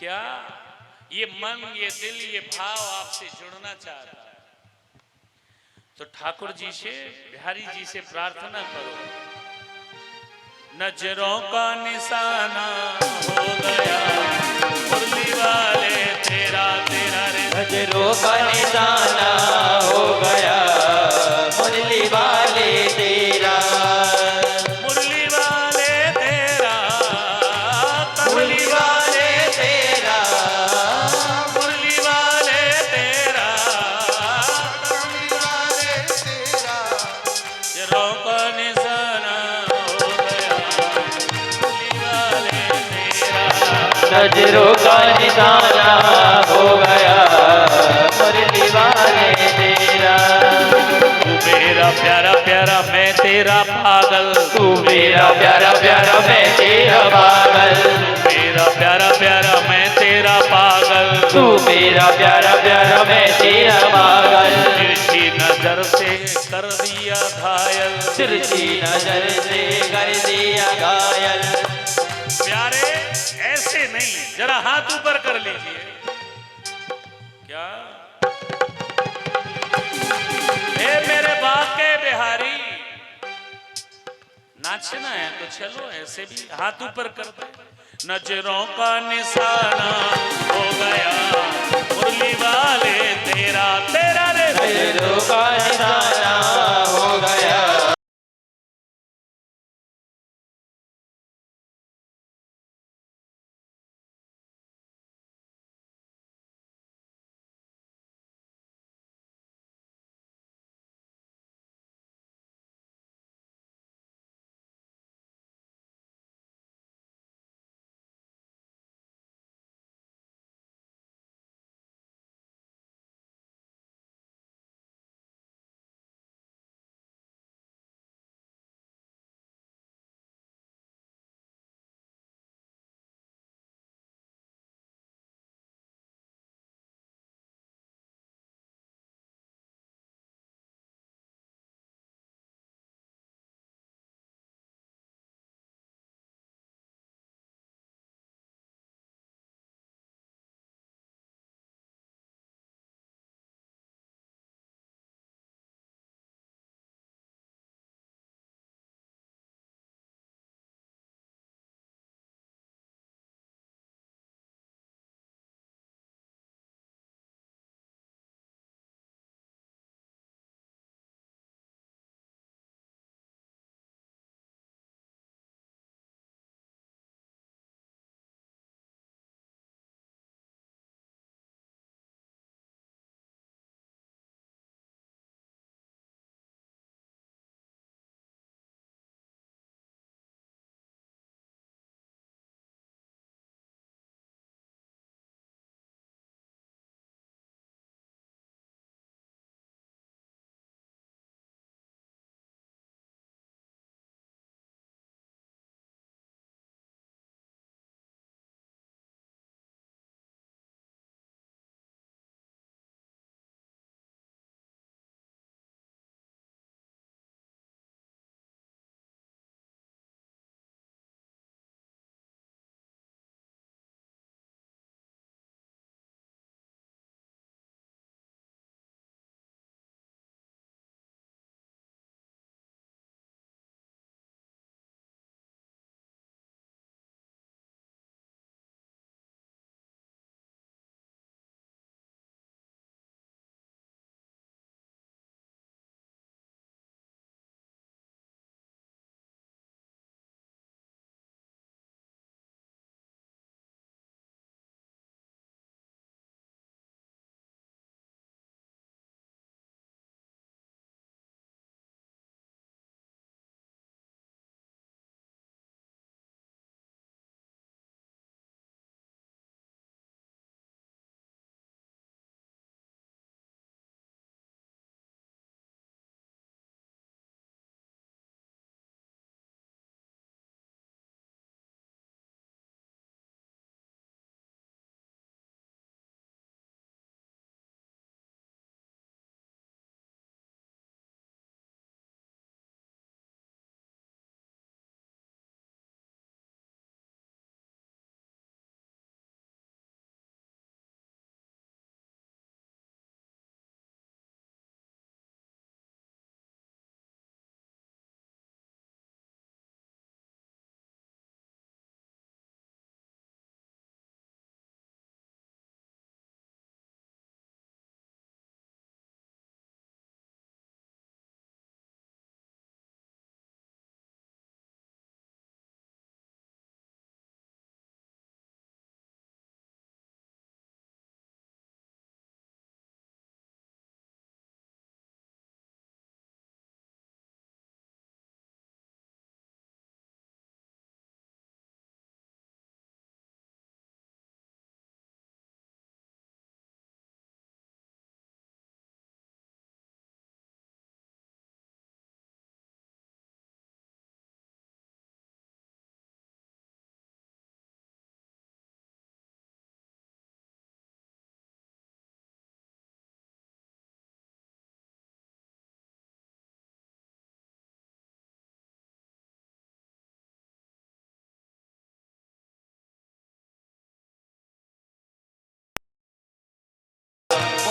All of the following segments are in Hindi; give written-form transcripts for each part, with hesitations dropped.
क्या ये मन, ये दिल, ये भाव आपसे जुड़ना चाहता है तो ठाकुर जी से, बिहारी जी से प्रार्थना करो। नजरों का निशाना हो गया मुरली वाले तेरा तेरा रे। नजरों का निशाना हो गया मुरली वाले तेरा। मुरली वाले तेरा, मुरली वाले तेरा, मुरली वाले तेरा, मुरली वाले तेरा। नजरों का निशाना हो गया मुरली वाले तेरा। नजरों का निशाना हो गया मुरली वाले तेरा। तू मेरा प्यारा प्यारा मैं तेरा पागल, तू मेरा प्यारा प्यारा मैं तेरा पागल। मेरा प्यारा प्यारा मैं तेरा पागल। तू मेरा प्यारा प्यारा मैं तेरा पागल। तिरछी नजर से कर दिया घायल, तिरछी नजर से कर दिया घायल। प्यारे ऐसे नहीं, जरा हाथ ऊपर कर लीजिए। क्या हे मेरे बाके बिहारी, नाचना है तो चलो ऐसे भी हाथ ऊपर कर दे। नजरों का निशाना हो गया मुरली वाले तेरा तेरा रे। नजरों का निशाना हो गया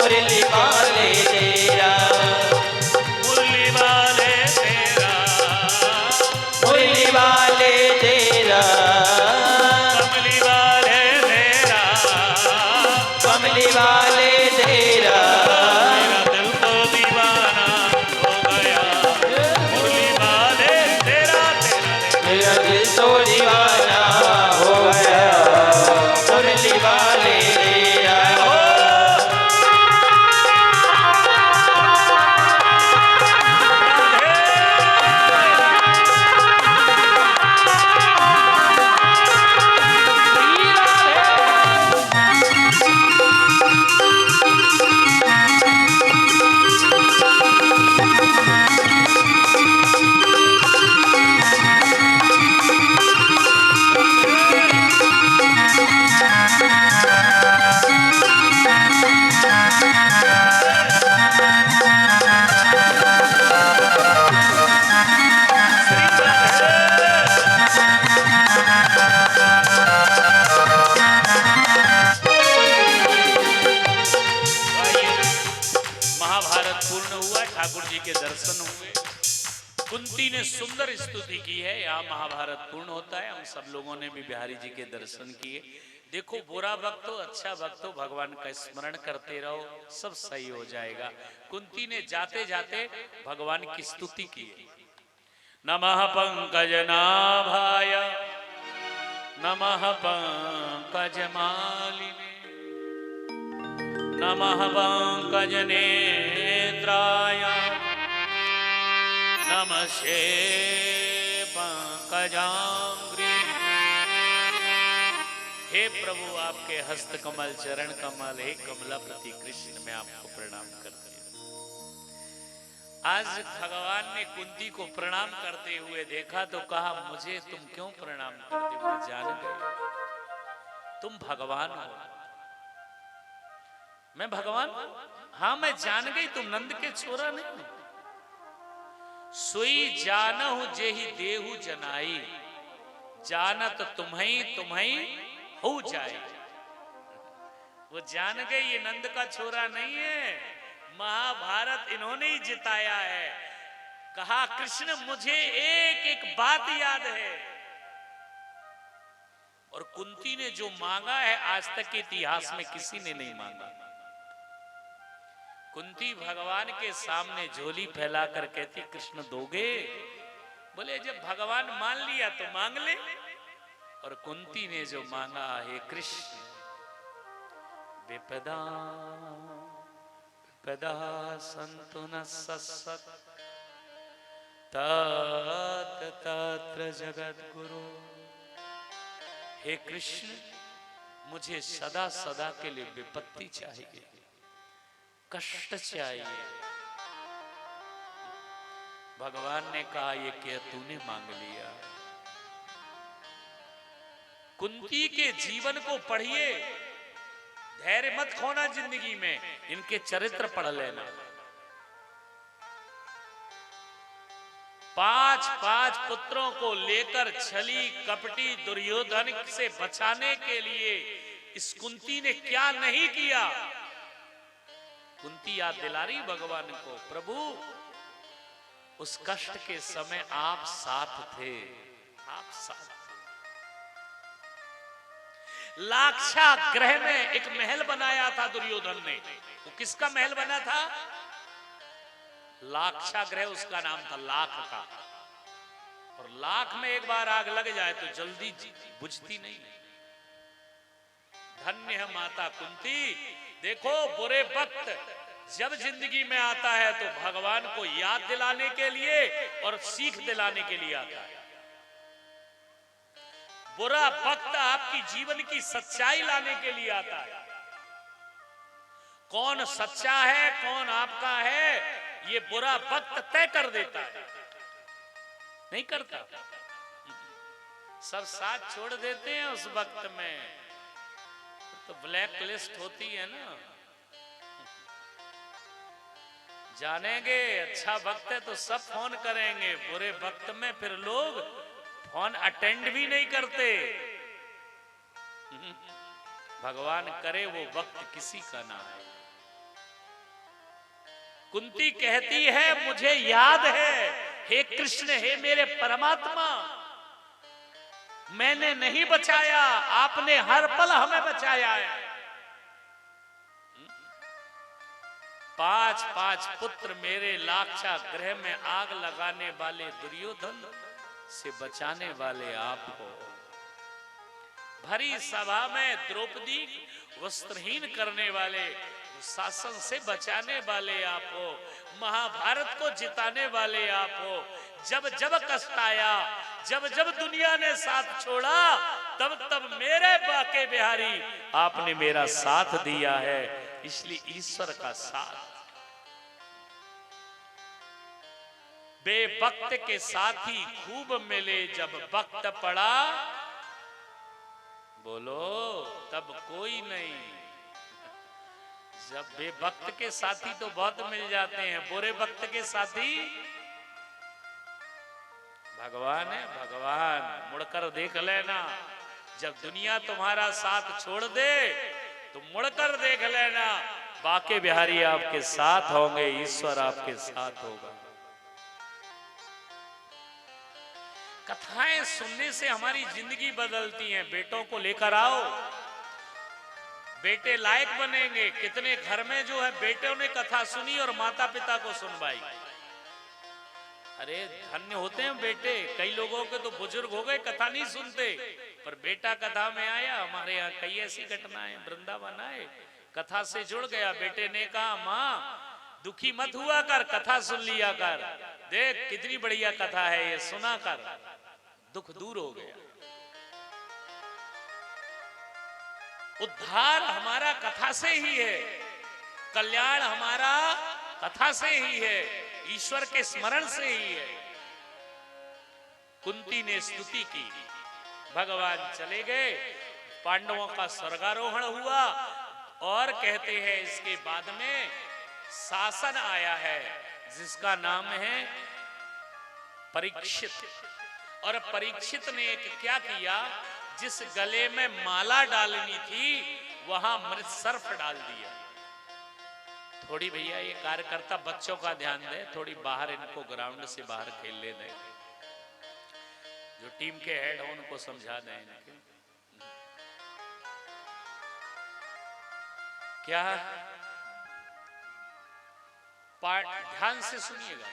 मुरली वाले तेरा, मुरली वाले तेरा, मुरली वाले तेरा, कमली वाले तेरा, कमली वाले तेरा, मेरा दिल तो दीवाना हो गया, मुरली वाले तेरा तेरा। मेरा दिल तो दीवाना हो गया, मुरली वाले तेरा। महाभारत पूर्ण हुआ, ठाकुर जी के दर्शन हुए, कुंती ने सुंदर स्तुति की है। यहाँ महाभारत पूर्ण होता है। हम सब लोगों ने भी बिहारी जी के दर्शन किए। देखो, बुरा वक्त हो अच्छा वक्त हो, भगवान का स्मरण करते रहो, सब सही हो जाएगा। कुंती ने जाते जाते भगवान की स्तुति की है। नमः पंकज नाभाय, नमः पंकज मालिने, नमः पंकज नेत्राय, नमस्ते पंकजांग्री। हे प्रभु, आपके हस्त कमल, चरण कमल, हे कमलापति कृष्ण, मैं आपको प्रणाम करती हूँ। आज भगवान ने कुंती को प्रणाम करते हुए देखा तो कहा, मुझे तुम क्यों प्रणाम करते हो? मैं जान गई तुम भगवान हो। मैं भगवान? हाँ, मैं जान गई तुम नंद के छोरा नहीं हो। सोई जानहु जेहि देहु जनाई, जानत तुम्हें हो जाए। वो जान गए ये नंद का छोरा नहीं है, महाभारत इन्होंने ही जिताया है। कहा, कृष्ण मुझे एक एक बात याद है, और कुंती ने जो मांगा है आज तक के इतिहास में किसी ने नहीं मांगा। कुंती भगवान के सामने झोली फैला कर कहती, कृष्ण दोगे? बोले, जब भगवान मान लिया तो मांग ले। और कुंती ने जो मांगा, हे कृष्ण, विपदा विपदा संतु न सत्सत तात तत्र जगत गुरु। हे कृष्ण, मुझे सदा सदा के लिए विपत्ति चाहिए, कष्ट चाहिए। भगवान ने कहा, ये क्या तूने मांग लिया? कुंती के जीवन को पढ़िए, धैर्य मत खोना जिंदगी में, इनके चरित्र पढ़ लेना। 5 पुत्रों को लेकर छली कपटी दुर्योधन से बचाने के लिए इस कुंती ने क्या नहीं किया। कुंती याद दिला रही भगवान को, प्रभु उस कष्ट के समय आप साथ थे, आप साथ थे। लाक्षागृह में एक महल बनाया था दुर्योधन ने। वो किसका महल बना था? लाक्षागृह उसका नाम था, लाख का। और लाख में एक बार आग लग जाए तो जल्दी बुझती नहीं। धन्य है माता कुंती। देखो, बुरे वक्त जब जिंदगी में आता है तो भगवान को याद दिलाने के लिए और सीख दिलाने के लिए आता है। बुरा वक्त आपकी जीवन की सच्चाई लाने के लिए आता है। कौन सच्चा है, कौन आपका है, ये बुरा वक्त तय कर देता है। नहीं करता? सब साथ छोड़ देते हैं उस वक्त में, तो ब्लैक लिस्ट होती है ना। जानेंगे अच्छा वक्त है तो सब फोन करेंगे, बुरे वक्त में फिर लोग फोन अटेंड भी नहीं करते। भगवान करे वो वक्त किसी का ना है। कुंती कहती है मुझे याद है हे कृष्ण, हे मेरे परमात्मा, मैंने नहीं बचाया, आपने हर पल हमें बचाया है। 5 पुत्र मेरे लाक्षा गृह में आग लगाने वाले दुर्योधन से बचाने वाले आप हो। भरी सभा में द्रौपदी वस्त्रहीन करने वाले, शासन से बचाने वाले आप हो। महाभारत को जिताने वाले आप हो। जब जब कष्ट आया, जब जब दुनिया ने साथ छोड़ा, तब तब मेरे बाके बिहारी आपने मेरा साथ दिया है। इसलिए ईश्वर का साथ बेवक्त के साथी खूब मिले, जब वक्त पड़ा बोलो तब कोई नहीं। जब बेवक्त के साथी तो बहुत मिल जाते हैं, बुरे वक्त के साथी भगवान है। भगवान मुड़कर देख लेना, जब दुनिया तुम्हारा साथ छोड़ दे तो मुड़कर देख लेना, बाके बिहारी आपके साथ होंगे, ईश्वर आपके साथ होगा। कथाएं सुनने से हमारी जिंदगी बदलती है। बेटों को लेकर आओ, बेटे लायक बनेंगे। कितने घर में जो है बेटों ने कथा सुनी और माता पिता को सुनवाई। अरे धन्य होते हैं बेटे। कई लोगों के तो बुजुर्ग हो गए, कथा नहीं सुनते, पर बेटा कथा में आया। हमारे यहाँ कई ऐसी घटनाएं, वृंदावन आए, कथा से जुड़ गया। बेटे ने कहा माँ दुखी मत हुआ कर, कथा सुन लिया कर, देख कितनी बढ़िया कथा है ये, सुना कर, दुख दूर हो गया। उद्धार हमारा कथा से ही है, कल्याण हमारा कथा से ही है, ईश्वर के स्मरण से ही है। कुंती ने स्तुति की, भगवान चले गए, पांडवों का स्वर्गारोहण हुआ और कहते हैं इसके बाद में शासन आया है जिसका नाम है परीक्षित। और परीक्षित ने एक क्या किया, जिस गले में माला डालनी थी वहां मृत सर्प डाल दिया। थोड़ी भैया ये कार्यकर्ता बच्चों का ध्यान दे, थोड़ी बाहर इनको ग्राउंड से बाहर खेलने दें, जो टीम के हेड हो उनको समझा दें इनके। क्या ध्यान से सुनिएगा।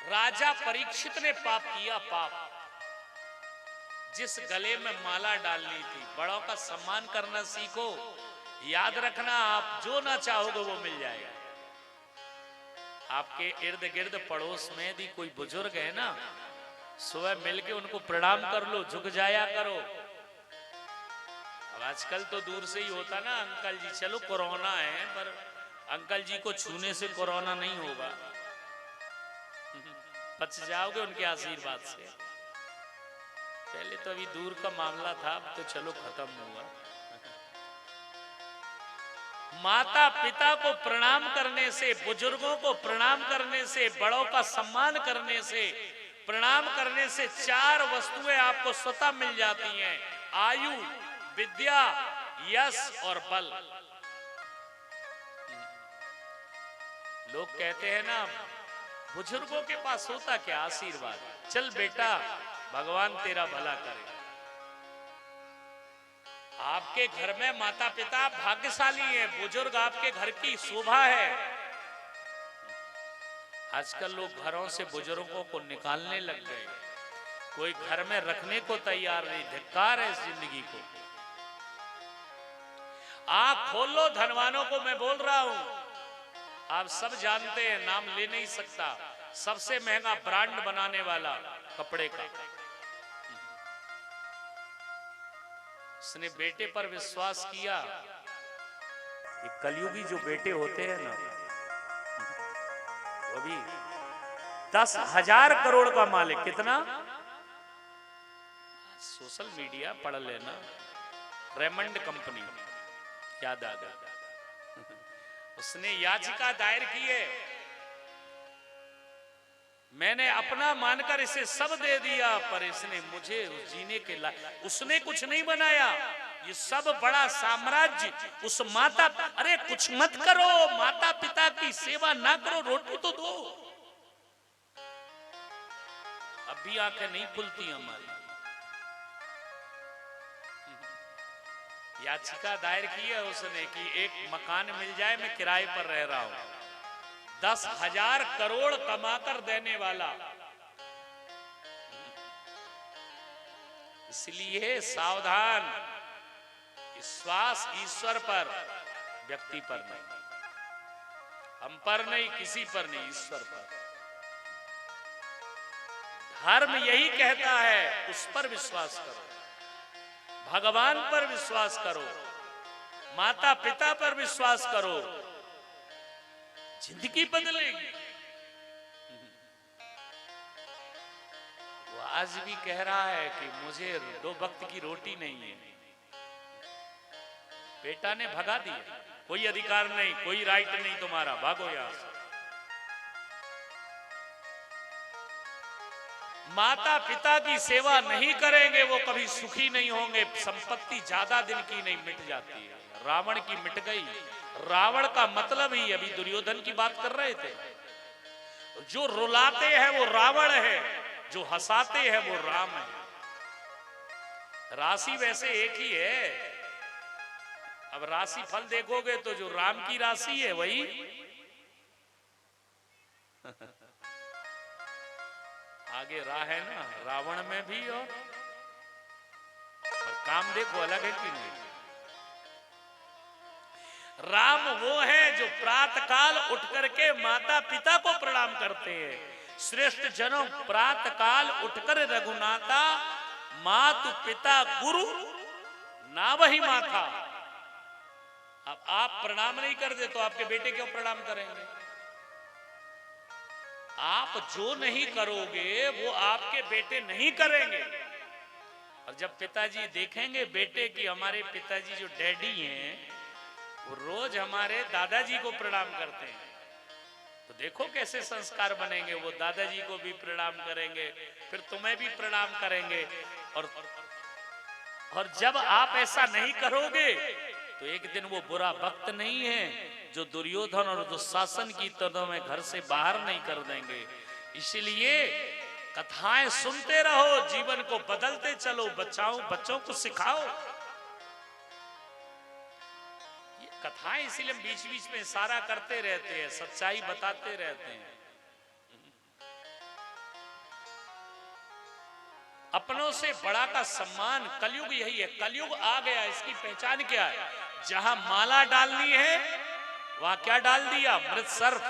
राजा परीक्षित ने पाप किया, पाप जिस गले में माला डालनी थी। बड़ों का सम्मान करना सीखो, याद रखना आप जो ना चाहोगे वो मिल जाएगा। आपके इर्द गिर्द पड़ोस में यदि कोई बुजुर्ग है ना, सुबह मिलके उनको प्रणाम कर लो, झुक जाया करो। अब आजकल तो दूर से ही होता ना, अंकल जी, चलो कोरोना है पर अंकल जी को छूने से कोरोना नहीं होगा, बच जाओगे उनके आशीर्वाद से। पहले तो अभी दूर का मामला था, अब तो चलो खत्म हुआ। माता पिता को प्रणाम करने से, बुजुर्गों को प्रणाम करने से, बड़ों का सम्मान करने से, प्रणाम करने से 4 वस्तुएं आपको स्वतः मिल जाती हैं, आयु, विद्या, यश और बल। लोग कहते हैं ना बुजुर्गों के पास होता क्या, आशीर्वाद। चल बेटा भगवान तेरा भला करे। आपके घर में माता पिता भाग्यशाली हैं, बुजुर्ग आपके घर की शोभा है। आजकल लोग घरों से बुजुर्गों को निकालने लग गए, कोई घर में रखने को तैयार नहीं। धिक्कार है इस जिंदगी को। आंख खोल लो धनवानों को मैं बोल रहा हूं, आप सब जानते हैं, नाम ले नहीं सकता, सबसे महंगा ब्रांड बनाने वाला कपड़े का, उसने बेटे पर विश्वास किया। ये कलयुगी जो बेटे होते हैं ना, वो भी 10,000 करोड़ का मालिक। कितना? सोशल मीडिया पढ़ लेना, रेमंड कंपनी, याद आ गया। उसने याचिका दायर की है, मैंने अपना मानकर इसे सब दे दिया, पर इसने मुझे जीने के लायक, उसने कुछ नहीं बनाया, ये सब बड़ा साम्राज्य उस माता, अरे कुछ मत करो, माता पिता की सेवा ना करो, रोटी तो दो। अभी आंखें नहीं खुलती हमारी। याचिका दायर की है उसने कि एक मकान मिल जाए, मैं किराए पर रह रहा हूं, 10,000 करोड़ कमाकर देने वाला। इसलिए सावधान, विश्वास ईश्वर पर, व्यक्ति पर नहीं, हम पर नहीं, किसी पर नहीं, ईश्वर पर। धर्म यही कहता है, उस पर विश्वास करो, भगवान पर विश्वास करो, माता पिता पर विश्वास करो, जिंदगी बदलेगी। वो आज भी कह रहा है कि मुझे 2 वक्त की रोटी नहीं है। बेटा ने भगा दिया, कोई अधिकार नहीं, कोई राइट नहीं तुम्हारा, भागो यहां से। माता पिता की सेवा नहीं करेंगे वो कभी सुखी नहीं होंगे। संपत्ति ज्यादा दिन की नहीं, मिट जाती है। रावण की मिट गई। रावण का मतलब ही, अभी दुर्योधन की बात कर रहे थे, जो रुलाते हैं वो रावण है, जो हंसाते हैं वो राम है। राशि वैसे एक ही है, अब राशि फल देखोगे तो जो राम की राशि है वही आगे राह है ना, रावण में भी, और काम देखो अलग है कि नहीं। राम वो है जो प्रातः काल उठ करके माता पिता को प्रणाम करते हैं। श्रेष्ठ जनों, प्रातः काल उठकर रघुनाथा, मातु पिता गुरु ना वही माथा। अब आप प्रणाम नहीं करते तो आपके बेटे क्यों प्रणाम करेंगे? आप जो नहीं करोगे वो आपके बेटे नहीं करेंगे। और जब पिताजी देखेंगे बेटे की, हमारे पिताजी जो डैडी हैं वो रोज हमारे दादाजी को प्रणाम करते हैं, तो देखो कैसे संस्कार बनेंगे। वो दादाजी को भी प्रणाम करेंगे, फिर तुम्हें भी प्रणाम करेंगे। और जब आप ऐसा नहीं करोगे तो एक दिन वो बुरा वक्त नहीं है जो दुर्योधन और दुशासन की तरह में घर से बाहर नहीं कर देंगे। इसलिए कथाएं सुनते रहो, जीवन को बदलते चलो, बच्चों को सिखाओ। ये कथाएं इसीलिए बीच बीच में इशारा करते रहते हैं, सच्चाई बताते रहते हैं। अपनों से बड़ा का सम्मान, कलयुग यही है। कलयुग आ गया, इसकी पहचान क्या है? जहां माला डालनी है वहां क्या डाल दिया? मृत सर्प।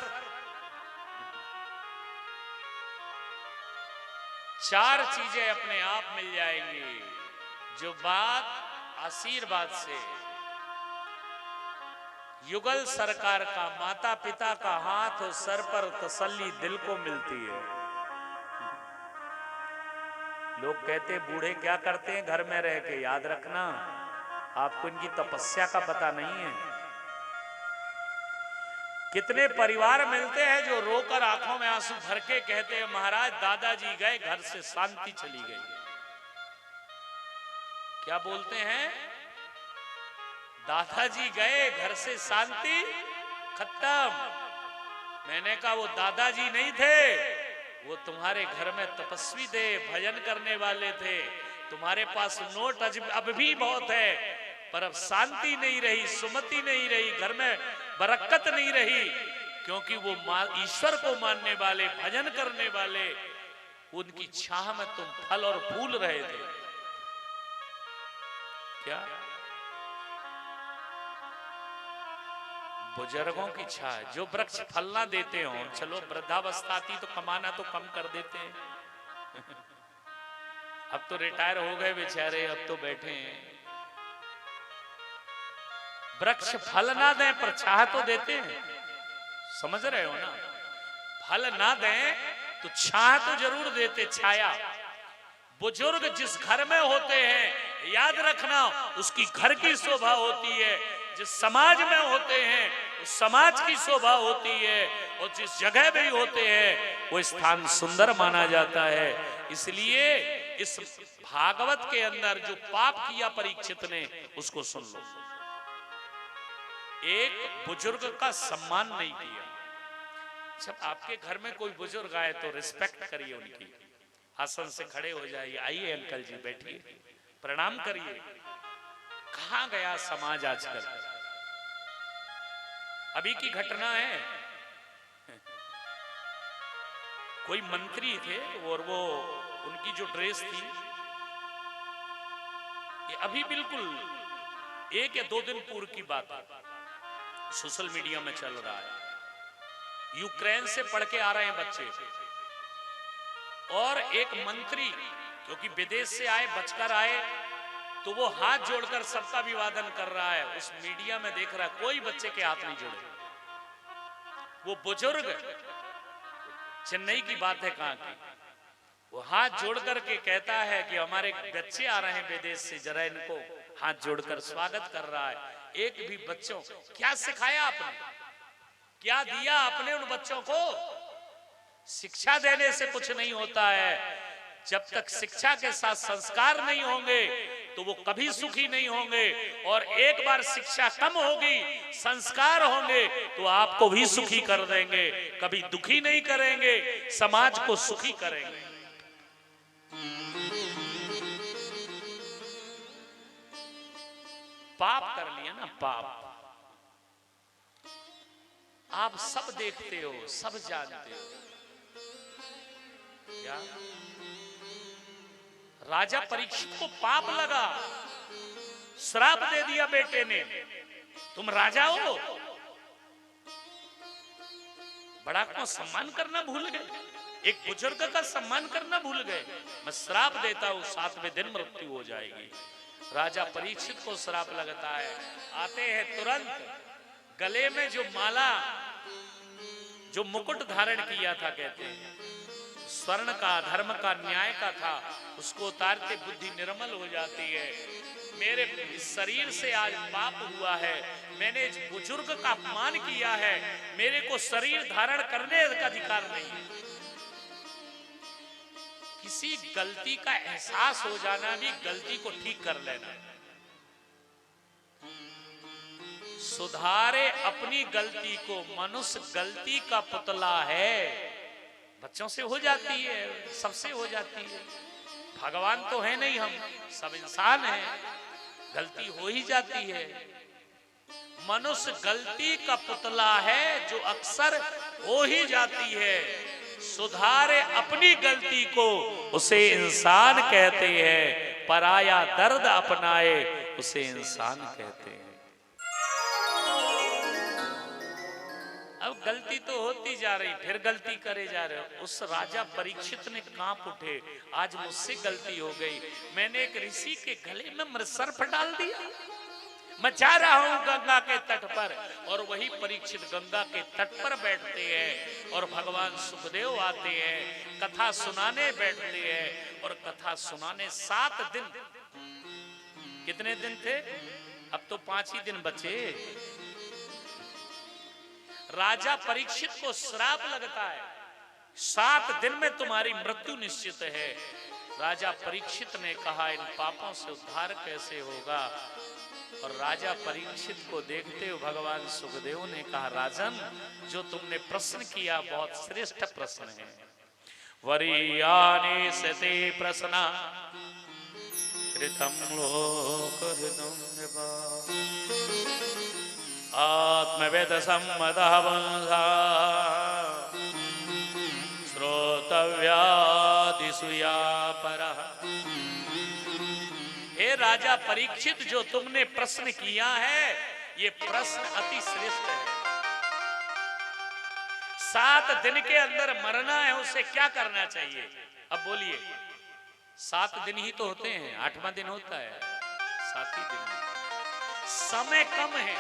4 चीजें अपने आप मिल जाएंगी। जो बात आशीर्वाद से, युगल सरकार का, माता पिता का हाथ और सर पर तसल्ली दिल को मिलती है। लोग कहते बूढ़े क्या करते हैं घर में रह के, याद रखना आपको इनकी तपस्या का पता नहीं है। कितने परिवार मिलते हैं जो रोकर आंखों में आंसू भर के कहते हैं महाराज दादाजी गए, घर से शांति चली गई। क्या बोलते हैं? दादाजी गए, घर से शांति खत्म। मैंने कहा वो दादाजी नहीं थे, वो तुम्हारे घर में तपस्वी थे, भजन करने वाले थे। तुम्हारे पास नोट अब भी बहुत है, पर अब शांति नहीं रही, सुमति नहीं रही, घर में बरकत नहीं रही, क्योंकि वो ईश्वर को मानने वाले, भजन करने वाले, उनकी छाह में तुम फल और फूल रहे थे। क्या बुजुर्गों की छाह, जो वृक्ष फल ना देते हो, चलो वृद्धावस्था आती तो कमाना तो कम कर देते हैं। अब तो रिटायर हो गए बेचारे, अब तो बैठे हैं। वृक्ष फल ना दें पर छाह तो देते हैं, समझ रहे हो ना? फल ना दें तो छाह तो जरूर देते, छाया। बुजुर्ग जिस घर में होते हैं, याद रखना उसकी घर की शोभा होती है। जिस समाज में होते हैं उस समाज की शोभा होती है, और जिस जगह में होते हैं वो स्थान सुंदर माना जाता है। इसलिए इस भागवत के अंदर जो पाप किया परीक्षित ने उसको सुन लो। एक बुजुर्ग का सम्मान नहीं किया। जब आपके घर में कोई बुजुर्ग आए तो रिस्पेक्ट करिए उनकी, आसन से खड़े हो जाइए, आइए अंकल जी बैठिए, प्रणाम करिए। कहां गया समाज आजकल? अभी की घटना है, कोई मंत्री थे और वो उनकी जो ड्रेस थी, ये अभी बिल्कुल 1 या 2 दिन पूर्व की बात है, सोशल मीडिया में चल रहा है। यूक्रेन से पढ़ के आ रहे हैं बच्चे और एक मंत्री क्योंकि विदेश से आए, बचकर आए, तो वो हाथ जोड़कर सबका अभिवादन कर रहा है। उस मीडिया में देख रहा है कोई बच्चे के हाथ नहीं जोड़े। वो बुजुर्ग, चेन्नई की बात है, कहां की, वो हाथ जोड़ करके कहता है कि हमारे बच्चे आ रहे हैं विदेश से, जरा इनको हाथ जोड़कर स्वागत कर रहा है। एक भी बच्चों, क्या सिखाया आपने, क्या दिया आपने उन बच्चों को? शिक्षा देने से कुछ नहीं होता है। जब तक शिक्षा के साथ संस्कार नहीं होंगे तो वो कभी सुखी नहीं होंगे। और एक बार शिक्षा कम होगी, संस्कार होंगे तो आपको भी सुखी कर देंगे, कभी दुखी नहीं करेंगे, समाज को सुखी करेंगे। पाप कर लिया ना, पाप। आप सब देखते हो, सब जानते हो। क्या राजा परीक्षित को पाप लगा, श्राप दे दिया बेटे ने, तुम राजा हो। बड़ा को सम्मान करना भूल गए, एक बुजुर्ग का सम्मान करना भूल गए। मैं श्राप देता हूं, 7वें दिन मृत्यु हो जाएगी। राजा परीक्षित को श्राप लगता है। आते हैं तुरंत, गले में जो माला, जो मुकुट धारण किया था, कहते हैं स्वर्ण का, धर्म का, न्याय का था, उसको उतारते बुद्धि निर्मल हो जाती है। मेरे शरीर से आज पाप हुआ है, मैंने इस बुजुर्ग का अपमान किया है, मेरे को शरीर धारण करने का अधिकार नहीं है। किसी गलती का एहसास हो जाना भी गलती को ठीक कर लेना। सुधारे अपनी गलती को, मनुष्य गलती का पुतला है। बच्चों से हो जाती है, सबसे हो जाती है। भगवान तो है नहीं, हम सब इंसान हैं, गलती हो ही जाती है। मनुष्य गलती का पुतला है जो अक्सर हो ही जाती है। सुधारे अपनी गलती को, उसे इंसान कहते हैं। पराया दर्द अपनाए, उसे इंसान कहते हैं। अब गलती तो होती जा रही, फिर गलती करे जा रहे हो। उस राजा परीक्षित ने कांप उठे, आज मुझसे गलती हो गई, मैंने एक ऋषि के गले में सर्प डाल दिया। मैं जा रहा हूं गंगा के तट पर, और वही परीक्षित गंगा के तट पर बैठते हैं और भगवान सुखदेव आते हैं, कथा सुनाने बैठते हैं। और कथा सुनाने 7 दिन, कितने दिन थे, अब तो 5 ही दिन बचे। राजा परीक्षित को श्राप लगता है, 7 दिन में तुम्हारी मृत्यु निश्चित है। राजा परीक्षित ने कहा, इन पापों से उद्धार कैसे होगा? और राजा परीक्षित को देखते हुए भगवान सुखदेव ने कहा, राजन, जो तुमने प्रश्न किया बहुत श्रेष्ठ प्रश्न है। वरीयानि सते प्रश्ना कृतं लोकहितं नृपा आत्मवेद सम्मतः वंशा श्रोतव्यादिषु या परः। हे राजा परीक्षित, जो तुमने प्रश्न किया है, ये प्रश्न अति श्रेष्ठ है। 7 दिन के अंदर मरना है, उसे क्या करना चाहिए? अब बोलिए, 7 दिन ही तो होते हैं, 8वां दिन होता है, 7 ही दिन। समय कम है।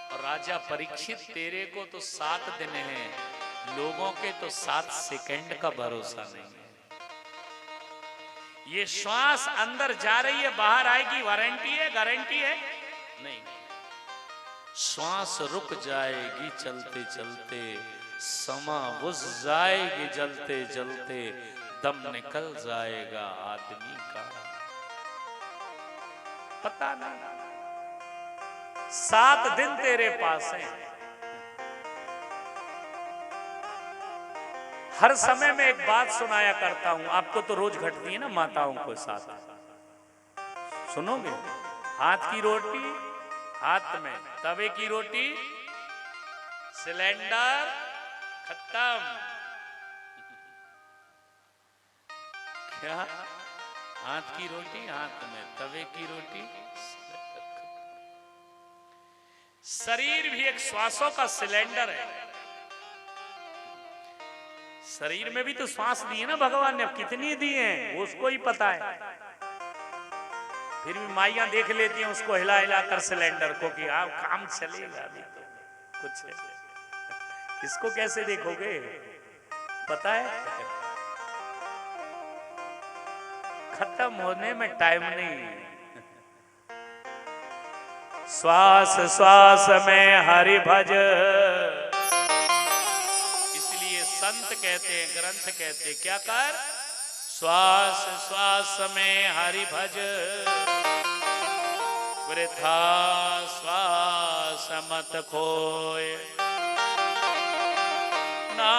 और राजा परीक्षित, तेरे को तो 7 दिन है, लोगों के तो 7 सेकंड का भरोसा नहीं है। ये श्वास अंदर जा रही है, बाहर आएगी, वारंटी है, गारंटी है? नहीं। श्वास रुक जाएगी चलते चलते, समा बुझ जाएगी जलते जलते, दम निकल जाएगा आदमी का। पता नहीं 7 दिन तेरे पास हैं। हर समय में एक बात सुनाया करता हूं, आपको तो रोज घटती है ना माताओं को साथ। सुनोगे? हाथ की रोटी हाथ में, तवे की रोटी सिलेंडर खत्म। क्या? हाथ की रोटी हाथ में, तवे की रोटी सिलेंडर खत्म। शरीर भी एक श्वासों का सिलेंडर है। शरीर में भी तो श्वास दिए ना भगवान ने, अब कितनी दिए हैं उसको ही पता है। फिर भी माइयां देख लेती हैं उसको हिला हिला कर सिलेंडर को कि आप काम चलेगा अभी तो कुछ है। इसको कैसे देखोगे? पता है खत्म होने में टाइम नहीं। श्वास श्वास में हरि भज, इसलिए संत कहते हैं, ग्रंथ कहते हैं, क्या कर? श्वास श्वास में हरि भज, वृथा श्वास मत खोए। ना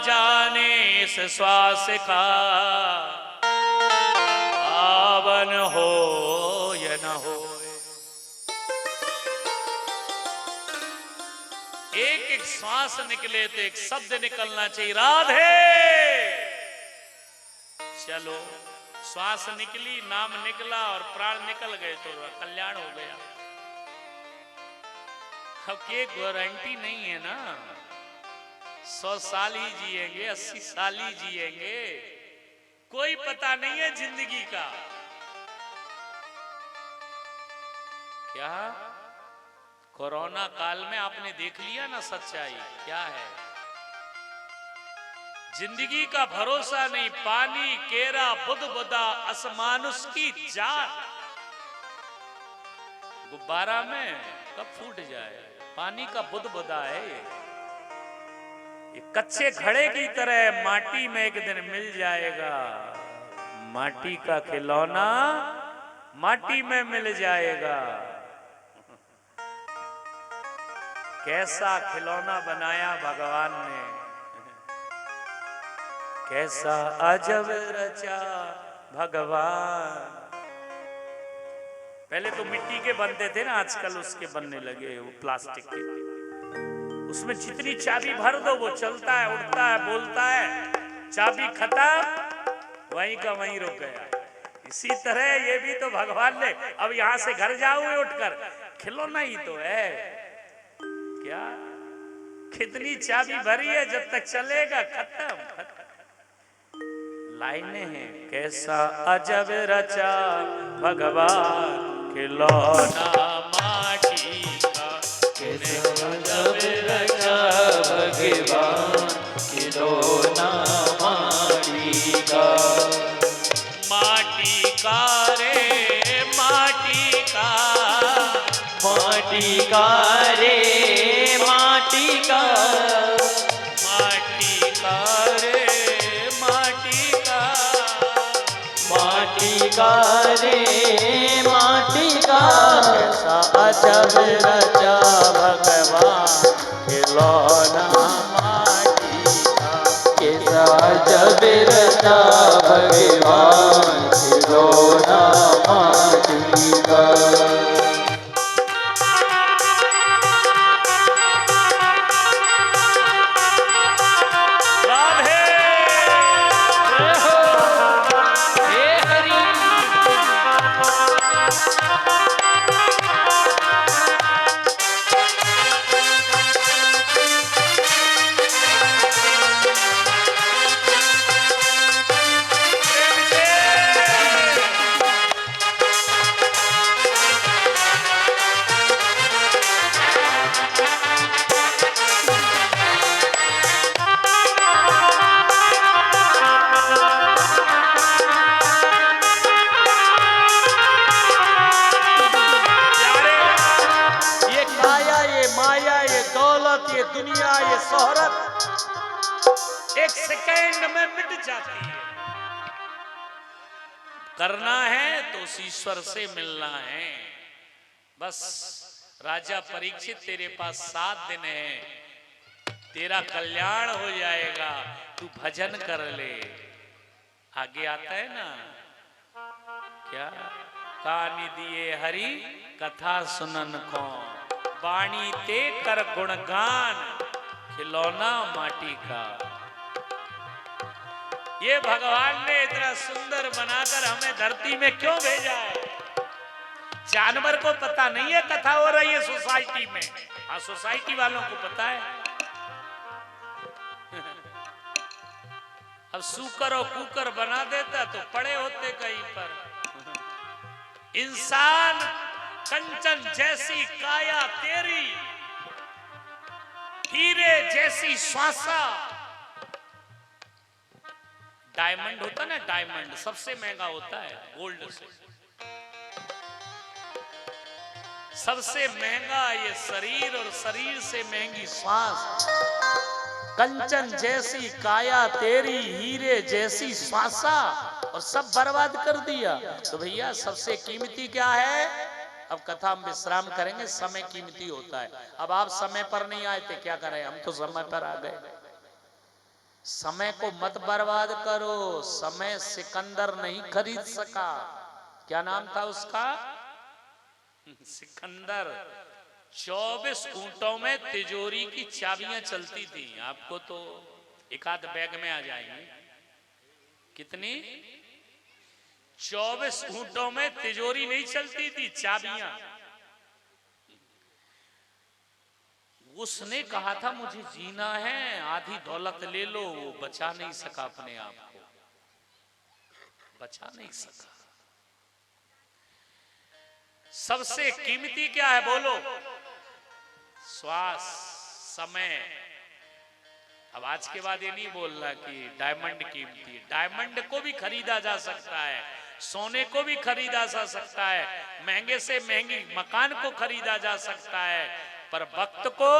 जाने इस श्वास का आवन हो या न हो। एक एक श्वास निकले तो एक शब्द निकलना चाहिए, राधे। चलो श्वास निकली, नाम निकला और प्राण निकल गए तो कल्याण हो गया। अब ये गारंटी नहीं है ना 100 साल ही जिएंगे, 80 साल ही जिएंगे, कोई पता नहीं है जिंदगी का। क्या कोरोना काल में आपने देख लिया ना सच्चाई क्या है? जिंदगी का भरोसा नहीं, पानी केरा बुदबुदा असमानुष की जात। गुब्बारा में कब फूट जाए, पानी का बुदबुदा है ये कच्चे घड़े की तरह माटी में एक दिन मिल जाएगा। माटी का खिलौना माटी में मिल जाएगा। कैसा खिलौना बनाया भगवान ने, कैसा अजब रचा भगवान। पहले तो मिट्टी के बनते थे ना, आजकल उसके बनने लगे वो प्लास्टिक के। उसमें जितनी चाबी भर दो वो चलता है, उड़ता है, बोलता है। चाबी खत्म, वहीं का वहीं रुक गया। इसी तरह ये भी तो भगवान ने, अब यहां से घर जाओगे उठकर, खिलौना ही तो है। क्या कितनी चाबी भरी है, जब तक चलेगा खत्म। लाइनें हैं, कैसा अजब रचा भगवान खिलौना माटी का, कैसा अजब रचा भगवान खिलौना माटी का। माटी का रे माटी का, माटी का रे माटी का, माटी का रे माटी का, माटी का रे माटी का। कैसा अजब रचा भगवान खिलौना माटी का, कैसा अजब रचा भगवान खिलौना माटी का। दुनिया ये शोहरत एक सेकंड में मिट जाती है। करना है तो उस ईश्वर से मिलना है। बस राजा परीक्षित, तेरे पास 7 दिन है, तेरा कल्याण हो जाएगा, तू भजन कर ले। आगे आता है ना क्या, कान दिए हरि कथा सुनन को, वाणी ते कर गुणगान, खिलौना माटी का। ये भगवान ने इतना सुंदर बनाकर हमें धरती में क्यों भेजा है? जानवर को पता नहीं है कथा हो रही है सोसाइटी में, हाँ सोसाइटी वालों को पता है। अब सूकर और कुकर बना देता तो पड़े होते कहीं पर। इंसान कंचन जैसी काया तेरी, हीरे जैसी श्वासा। डायमंड होता ना, डायमंड सबसे महंगा होता है गोल्ड से, सबसे महंगा ये शरीर और शरीर से महंगी श्वास। कंचन जैसी काया तेरी, हीरे जैसी श्वासा, और सब बर्बाद कर दिया। तो भैया सबसे कीमती क्या है? अब कथा हम विश्राम करेंगे, समय कीमती होता है। अब आप समय पर नहीं आए थे, क्या करें, हम तो समय पर आ गए। समय को मत बर्बाद करो, समय सिकंदर नहीं खरीद सका। क्या नाम था उसका? सिकंदर। 24 ऊंटों में तिजोरी की चाबियां चलती थी। आपको तो एक आध बैग में आ जाएंगी। कितनी? 24 ऊंटों में तिजोरी नहीं चलती थी, चाबियां। उसने कहा था मुझे जीना है, आधी दौलत ले लो। वो बचा नहीं सका अपने आप को, बचा नहीं सका। सबसे कीमती क्या है बोलो? श्वास, समय। अब आज के बाद ये नहीं बोलना कि डायमंड कीमती। डायमंड को भी खरीदा जा सकता है, सोने को भी खरीदा जा सकता है, महंगे से महंगी मकान को खरीदा जा सकता है, पर वक्त को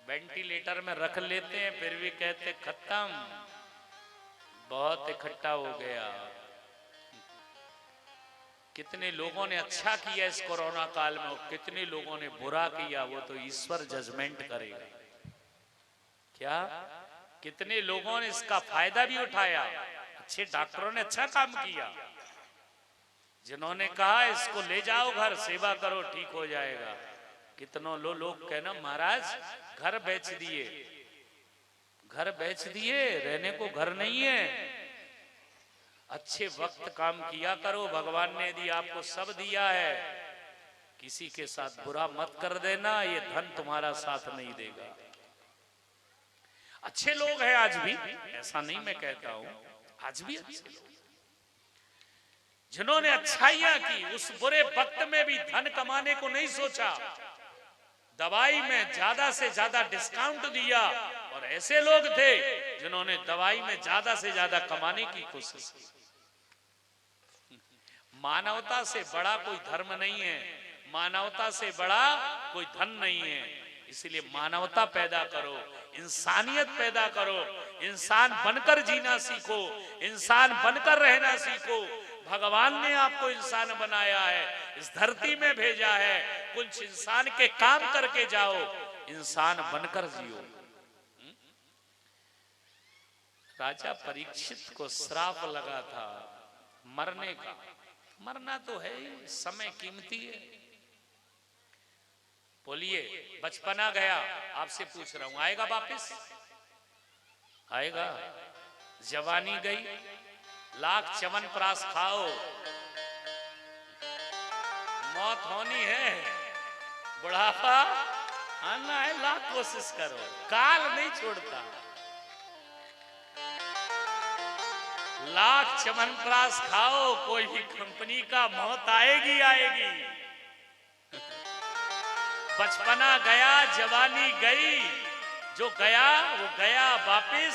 वेंटिलेटर में रख लेते हैं, फिर भी कहते खत्म, बहुत इकट्ठा हो गया। कितने लोगों ने अच्छा किया इस कोरोना काल में, और कितने लोगों ने बुरा किया, वो तो ईश्वर जजमेंट करेगा। क्या कितने लोगों ने इसका फायदा भी उठाया? अच्छे डॉक्टरों ने अच्छा काम किया, जिन्होंने कहा इसको ले जाओ घर, सेवा करो, ठीक हो जाएगा। कितनों लोग कहना महाराज घर बेच दिए, घर बेच दिए, रहने को घर नहीं है। अच्छे वक्त काम किया करो, भगवान ने यदि आपको सब दिया है, किसी के साथ बुरा मत कर देना, ये धन तुम्हारा साथ नहीं देगा। अच्छे लोग हैं आज भी, ऐसा नहीं मैं कहता हूं, आज भी अच्छे लोग जिन्होंने अच्छाइयां की, उस बुरे वक्त में भी धन कमाने को नहीं सोचा, दवाई में ज्यादा से ज्यादा डिस्काउंट दिया। और ऐसे लोग थे जिन्होंने दवाई में ज्यादा से ज्यादा कमाने की कोशिश की। मानवता से बड़ा कोई धर्म नहीं है, मानवता से बड़ा कोई धन नहीं है। इसलिए मानवता पैदा करो, इंसानियत पैदा करो, इंसान बनकर जीना सीखो, इंसान बनकर रहना सीखो। भगवान ने आपको इंसान बनाया है, इस धरती में भेजा है, कुछ इंसान के काम करके जाओ, इंसान बनकर जियो। राजा परीक्षित को श्राप लगा था मरने का। मरना तो है ही, समय कीमती है। बोलिए, बचपना गया, आपसे पूछ रहा हूं, आएगा वापस? आएगा। जवानी गई, लाख च्यवनप्राश खाओ, मौत होनी है। बुढ़ापा आना है, लाख कोशिश करो, काल नहीं छोड़ता। लाख च्यवनप्राश खाओ, कोई भी कंपनी का, मौत आएगी आएगी। बचपना गया, जवानी गई, जो गया वो गया, वापिस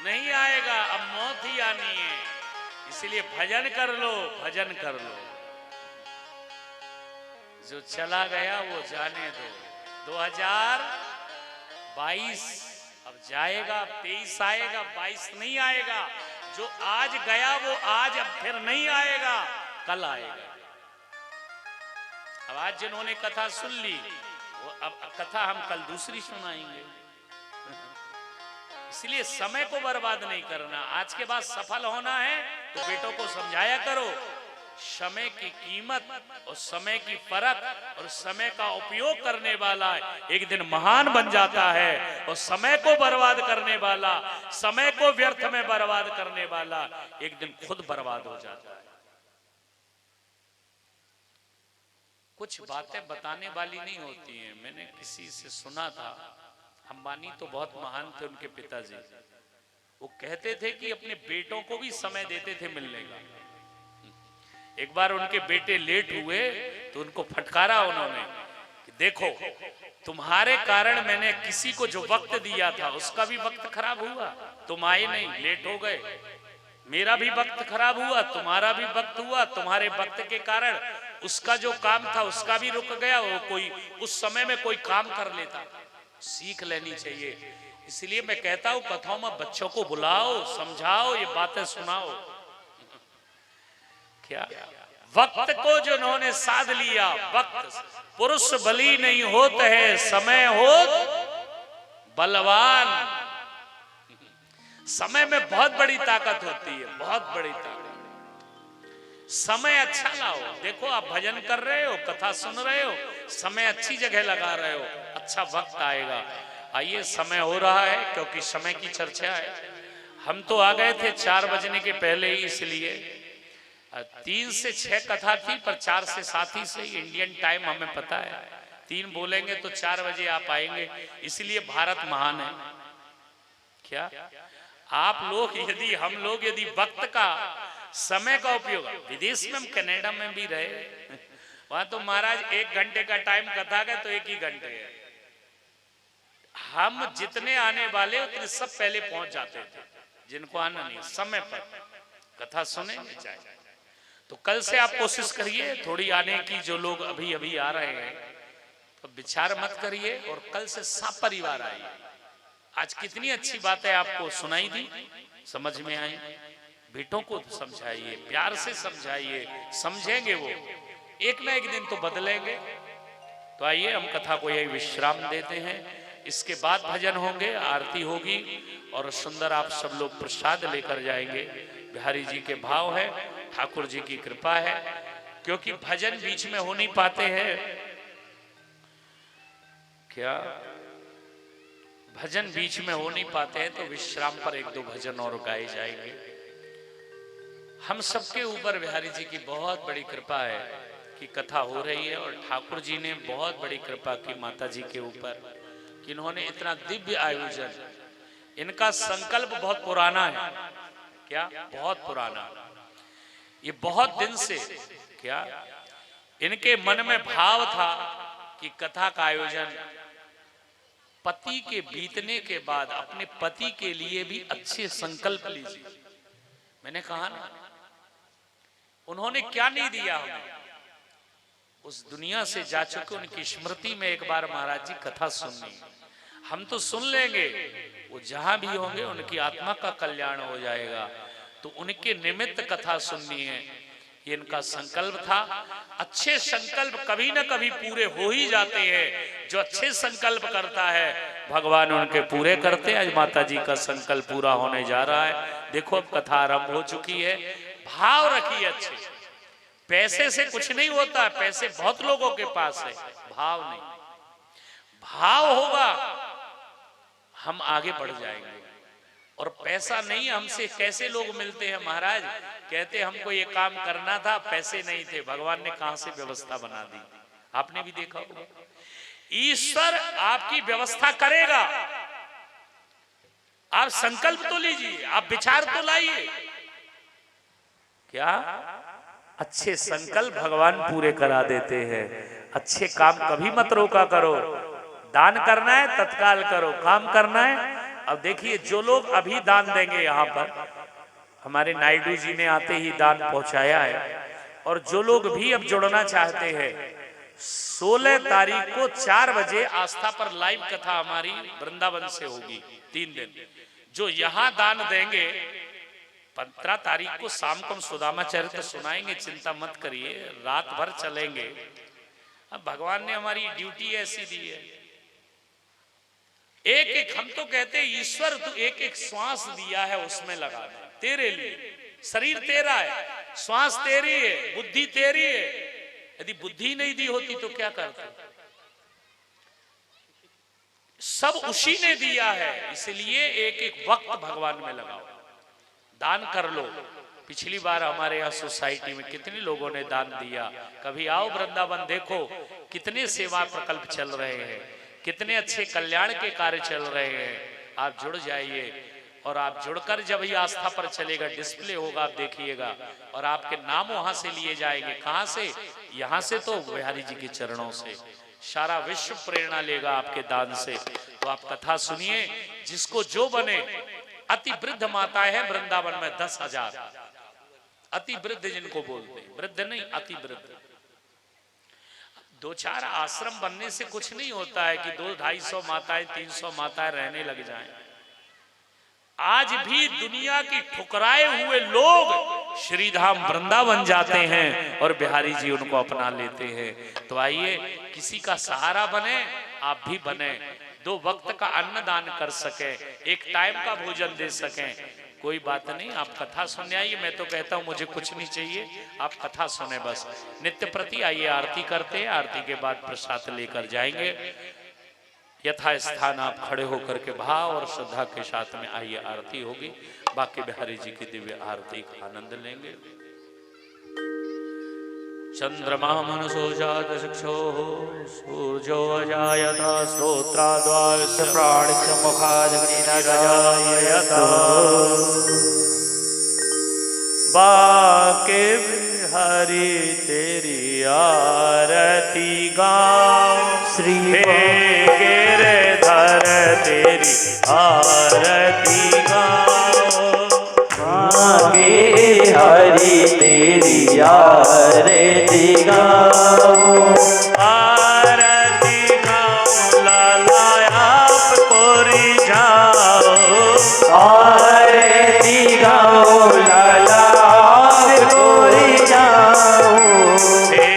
नहीं आएगा, अब मौत ही आनी है। इसलिए भजन कर लो, भजन कर लो। जो चला गया वो जाने दो। 2022 अब जाएगा, 23 आएगा, 22 नहीं आएगा। जो आज गया वो आज अब फिर नहीं आएगा, कल आएगा। अब आज जिन्होंने कथा सुन ली वो अब कथा हम कल दूसरी सुनाएंगे। इसलिए समय को बर्बाद नहीं करना। आज के बाद सफल होना है तो बेटों को समझाया करो समय की कीमत और समय की फर्क और समय का उपयोग करने वाला एक दिन महान बन जाता है, और समय को बर्बाद करने वाला, समय को व्यर्थ में बर्बाद करने वाला एक दिन खुद बर्बाद हो जाता है। कुछ बातें बताने वाली नहीं होती हैं। मैंने किसी से सुना था, अंबानी तो बहुत महान थे, उनके पिताजी, वो कहते थे कि अपने बेटों को भी समय देते थे मिलने का। एक बार उनके बेटे लेट हुए तो उनको फटकारा उन्होंने कि देखो तुम्हारे कारण मैंने किसी को जो वक्त दिया था उसका भी वक्त खराब हुआ, तुम आए नहीं, लेट हो गए। मेरा भी वक्त खराब हुआ, तुम्हारा भी वक्त हुआ, तुम्हारे वक्त के कारण उसका जो काम था उसका भी रुक गया। वो कोई उस समय में कोई काम कर लेता। सीख लेनी चाहिए। इसलिए मैं कहता हूं कथाओं में बच्चों को बुलाओ, समझाओ, ये बातें सुनाओ। क्या वक्त को जिन्होंने साध लिया, वक्त पुरुष बली नहीं होता है, समय हो बलवान। समय में बहुत बड़ी ताकत होती है, बहुत बड़ी ताकत। समय अच्छा लाओ। देखो आप भजन कर रहे हो, कथा सुन रहे हो, समय अच्छी जगह लगा रहे हो, अच्छा वक्त आएगा। आइए, समय हो रहा है क्योंकि समय की चर्चा है। हम तो आ गए थे 4 बजने के पहले ही, इसलिए 3 से 6 कथा थी, पर 4 से 7 ही से इंडियन टाइम हमें पता है। 3 बोलेंगे तो 4 बजे आप आएंगे, इसलिए भारत महान है। क्या आप लोग यदि, हम लोग यदि वक्त का, समय का उपयोग, विदेश में हम कनाडा में भी रहे, वहां तो महाराज 1 घंटे का टाइम कथा का तो 1 ही घंटे है। हम जितने आने वाले उतने सब पहले पहुंच जाते थे, जिनको आना नहीं समय पर कथा सुनेंगे चाहिए। तो कल से आप कोशिश करिए थोड़ी आने की। जो लोग अभी अभी आ रहे हैं तो विचार मत करिए, और कल से सब परिवार आइए। आज कितनी अच्छी बातें आपको सुनाई दी, समझ में आई। बेटों को समझाइए, प्यार से समझाइए, समझेंगे वो, एक ना एक दिन तो बदलेंगे। तो आइए हम कथा को यही विश्राम देते हैं। इसके बाद भजन होंगे, आरती होगी, और सुंदर आप सब लोग प्रसाद लेकर जाएंगे। बिहारी जी के भाव है, ठाकुर जी की कृपा है, क्योंकि भजन बीच में हो नहीं पाते हैं। क्या भजन बीच में हो नहीं पाते हैं, तो विश्राम पर 1-2 भजन और गाए जाएंगे। हम सबके ऊपर बिहारी जी की बहुत बड़ी कृपा है कि कथा हो रही है, और ठाकुर जी ने बहुत बड़ी कृपा की माता जी के ऊपर कि इन्होंने इतना दिव्य आयोजन। इनका संकल्प बहुत पुराना है। क्या बहुत पुराना, ये बहुत दिन से, क्या इनके मन में भाव था कि कथा का आयोजन पति के बीतने के बाद अपने पति के लिए भी अच्छे संकल्प लीजिए। मैंने कहा ना, उन्होंने क्या नहीं दिया हमें, उस दुनिया से जा चुके उनकी स्मृति में एक बार महाराज जी कथा सुननी। हम तो सुन लेंगे, वो जहां भी होंगे उनकी आत्मा का कल्याण हो जाएगा, तो उनके निमित्त कथा सुननी है, ये इनका संकल्प था। अच्छे संकल्प कभी ना कभी पूरे हो ही जाते हैं। जो अच्छे संकल्प करता है भगवान उनके पूरे करते हैं। आज माता जी का संकल्प पूरा होने जा रहा है। देखो अब कथा आरंभ हो चुकी है। भाव रखिए अच्छे। पैसे से कुछ नहीं होता, पैसे बहुत लोगों के पास है, भाव नहीं। भाव होगा हम आगे बढ़ जाएंगे। और पैसा नहीं, हमसे कैसे लोग मिलते हैं महाराज, कहते हमको ये काम करना था, पैसे नहीं थे, भगवान ने कहां से व्यवस्था बना दी। आपने भी देखा होगा, ईश्वर आपकी व्यवस्था करेगा। आप संकल्प तो लीजिए, आप विचार तो लाइए। क्या अच्छे संकल्प भगवान पूरे करा देते हैं। अच्छे काम कभी मत रोका करो। दान करना है तत्काल करो, काम करना है। अब देखिए जो लोग अभी दान देंगे, यहाँ पर हमारे नायडू जी ने आते ही दान पहुंचाया है, और जो लोग भी अब जुड़ना चाहते हैं 16 तारीख को 4 बजे आस्था पर लाइव कथा हमारी वृंदावन से होगी 3 दिन। जो यहाँ दान देंगे 15 तारीख को शाम को हम सुदामा चरित्र सुनाएंगे, चिंता मत करिए, रात भर चलेंगे। अब भगवान ने हमारी ड्यूटी ऐसी दी है, एक एक, हम तो कहते हैं ईश्वर तू एक एक श्वास दिया है उसमें लगा दे, तेरे लिए। शरीर तेरा है, श्वास तेरी है, बुद्धि तेरी है। यदि बुद्धि नहीं दी होती तो क्या करते? सब उसी ने दिया है, इसलिए एक एक वक्त भगवान में लगाओ, दान कर लो। पिछली बार हमारे यहाँ सोसाइटी में कितने लोगों ने दान दिया। कभी आओ वृंदावन, देखो कितने सेवा प्रकल्प चल रहे हैं, कितने अच्छे कल्याण के कार्य चल रहे हैं। आप जुड़ जाइए, और आप जुड़कर जब ही आस्था पर चलेगा, डिस्प्ले होगा, आप देखिएगा, और आपके नाम वहां से लिए जाएंगे। कहां से? यहां से तो बिहारी जी के चरणों से। सारा विश्व प्रेरणा लेगा आपके दान से। तो आप कथा सुनिए, जिसको जो बने। अति वृद्ध माताएं हैं वृंदावन में 10,000, अति वृद्ध जिनको बोलते, वृद्ध नहीं, अति वृद्ध। 2-4 आश्रम बनने से कुछ नहीं होता है कि 200-250 माताएं, 300 माताएं रहने लग जाएं। आज भी दुनिया की ठुकराए हुए लोग श्रीधाम वृंदावन जाते हैं और बिहारी जी उनको अपना लेते हैं। तो आइए, किसी का सहारा बने, आप भी बने, 2 वक्त का अन्न दान कर सके, 1 टाइम का भोजन दे सकें। कोई बात नहीं, आप कथा सुनने आइए। मैं तो कहता हूं मुझे कुछ नहीं चाहिए, आप कथा सुने बस। नित्य प्रति आइए, आरती करते हैं, आरती के बाद प्रसाद लेकर जाएंगे। यथा स्थान आप खड़े होकर के भाव और श्रद्धा के साथ में आइए, आरती होगी। बाकी बिहारी जी की दिव्य आरती का आनंद लेंगे। चंद्रमा मनसो जात चक्षो सूर्यो अजायत श्रोत्राद्वास्य प्राणिच मुखादग्निरजायत। बाके बिहारी तेरी आरती गाऊं, श्री गिरधर तेरी आरती गाऊं। बाके हरि तेरी आरती गाऊं, आरती गाऊं लाला आपको रिझाओ। आरती गाऊं लाला आपको रिझाऊं। हे